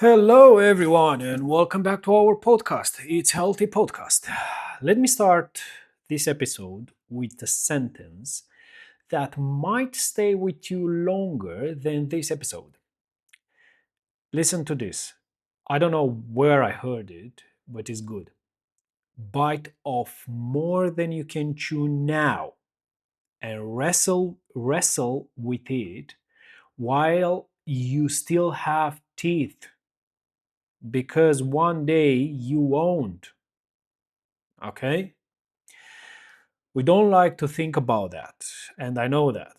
Hello, everyone, and welcome back to our podcast. It's Healthy Podcast. Let me start this episode with a sentence that might stay with you longer than this episode. Listen to this. I don't know where I heard it, but it's good. Bite off more than you can chew now and wrestle with it while you still have teeth because one day you won't. Okay? We don't like to think about that, and I know that.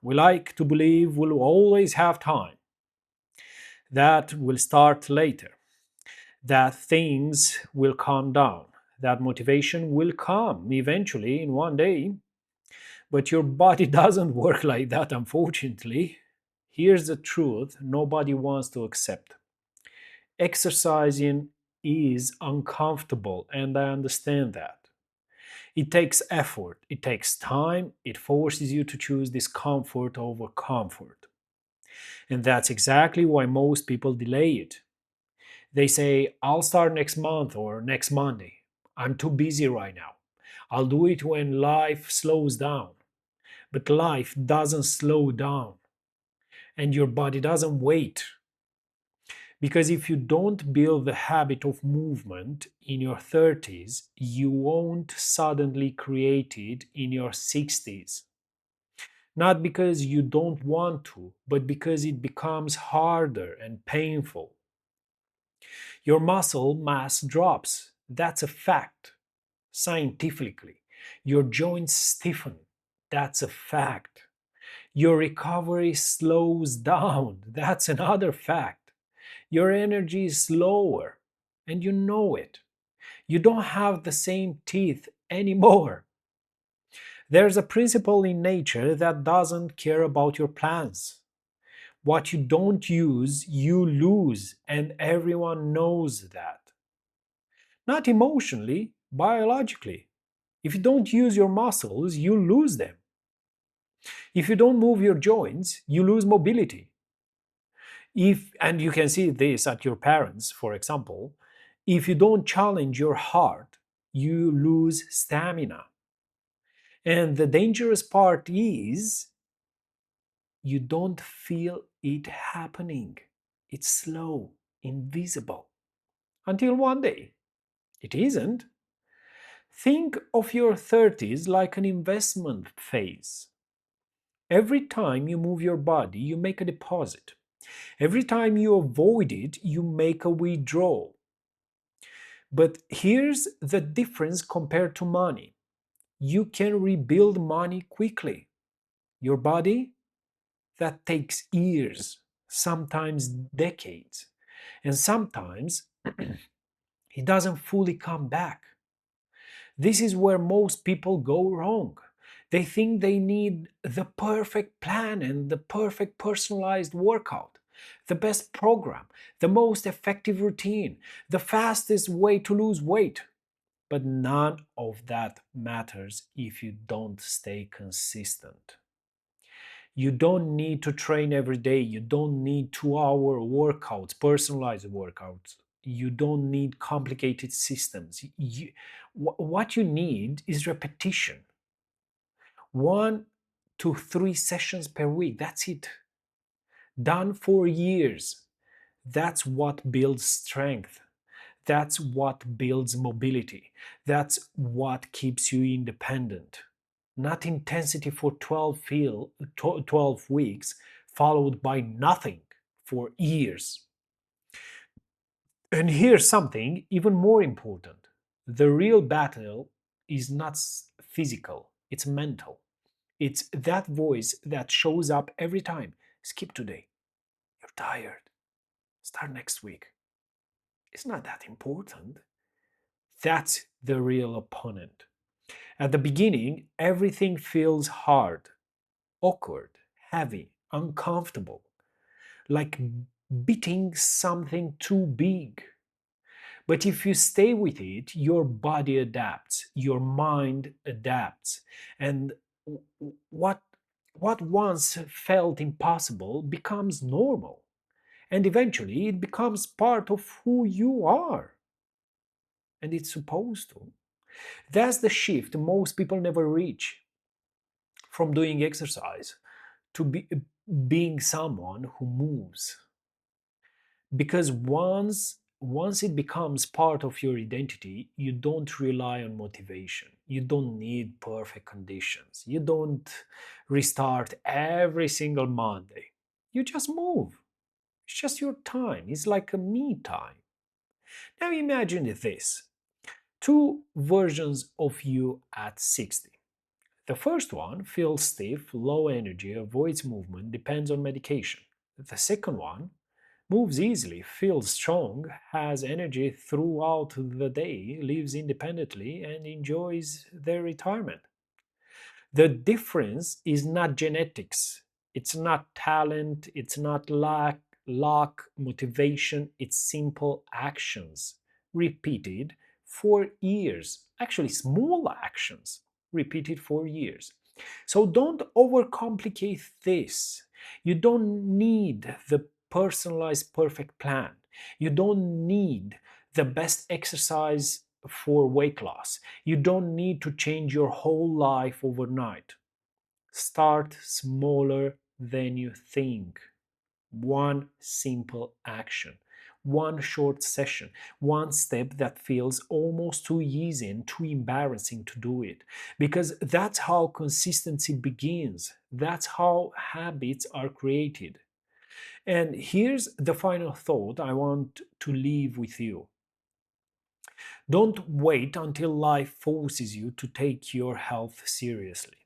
We like to believe we'll always have time, that will start later, that things will calm down, that motivation will come eventually in one day. But your body doesn't work like that, unfortunately. Here's the truth nobody wants to accept. Exercising is uncomfortable, and I understand that. It takes effort, it takes time, it forces you to choose discomfort over comfort. And that's exactly why most people delay it. They say, I'll start next month or next Monday. I'm too busy right now. I'll do it when life slows down. But life doesn't slow down, and your body doesn't wait. Because if you don't build the habit of movement in your 30s, you won't suddenly create it in your 60s. Not because you don't want to, but because it becomes harder and painful. Your muscle mass drops. That's a fact, scientifically. Your joints stiffen. That's a fact. Your recovery slows down. That's another fact. Your energy is slower, and you know it. You don't have the same teeth anymore. There's a principle in nature that doesn't care about your plans. What you don't use, you lose, and everyone knows that. Not emotionally, biologically. If you don't use your muscles, you lose them. If you don't move your joints, you lose mobility. If and you can see this at your parents, for example, if you don't challenge your heart, you lose stamina. And the dangerous part is you don't feel it happening. It's slow, invisible. Until one day, it isn't. Think of your 30s like an investment phase. Every time you move your body, you make a deposit. Every time you avoid it, you make a withdrawal. But here's the difference compared to money. You can rebuild money quickly. Your body, that takes years, sometimes decades. And sometimes it doesn't fully come back. This is where most people go wrong. They think they need the perfect plan and the perfect personalized workout, the best program, the most effective routine, the fastest way to lose weight. But none of that matters if you don't stay consistent. You don't need to train every day. You don't need 2 hour workouts, personalized workouts. You don't need complicated systems. What you need is repetition. 1 to 3 sessions per week. That's it. Done for years. That's what builds strength. That's what builds mobility. That's what keeps you independent. Not intensity for 12 weeks, followed by nothing for years. And here's something even more important: the real battle is not physical, it's mental. It's that voice that shows up every time. Skip today. You're tired. Start next week. It's not that important. That's the real opponent. At the beginning, everything feels hard, awkward, heavy, uncomfortable, like beating something too big. But if you stay with it, your body adapts, your mind adapts, and what what once felt impossible becomes normal. And eventually it becomes part of who you are. And it's supposed to. That's the shift most people never reach, from doing exercise to being someone who moves. Because once it becomes part of your identity, you don't rely on motivation, you don't need perfect conditions, you don't restart every single Monday, you just move. It's just your time, it's like a me time. Now imagine this: two versions of you at 60. The first one feels stiff, low energy, avoids movement, depends on medication. The second one moves easily, feels strong, has energy throughout the day, lives independently, and enjoys their retirement. The difference is not genetics, it's not talent, it's not luck, motivation, it's simple actions repeated for years. Actually, small actions repeated for years. So don't overcomplicate this. You don't need the personalized perfect plan. You don't need the best exercise for weight loss. You don't need to change your whole life overnight. Start smaller than you think. One simple action, one short session, one step that feels almost too easy and too embarrassing to do it. Because that's how consistency begins, that's how habits are created. And here's the final thought I want to leave with you. Don't wait until life forces you to take your health seriously.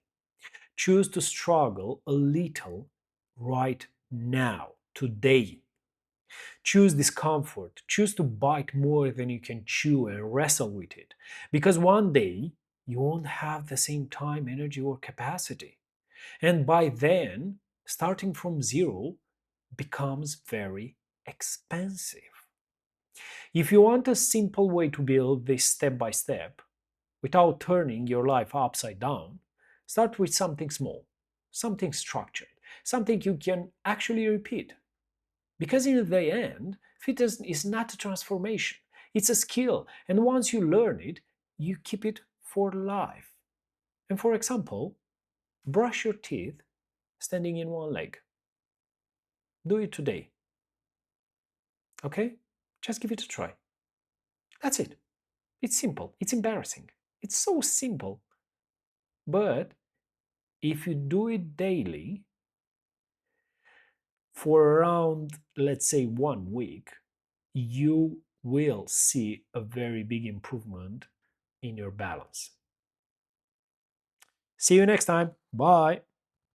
Choose to struggle a little right now, today. Choose discomfort. Choose to bite more than you can chew and wrestle with it. Because one day, you won't have the same time, energy, or capacity. And by then, starting from zero becomes very expensive. If you want a simple way to build this step by step, without turning your life upside down, start with something small, something structured, something you can actually repeat. Because in the end, fitness is not a transformation, it's a skill. And once you learn it, you keep it for life. And for example, brush your teeth standing in one leg. Do it today, okay? Just give it a try. That's it. It's simple, it's embarrassing. It's so simple. But if you do it daily for around, let's say, 1 week, you will see a very big improvement in your balance. See you next time. Bye.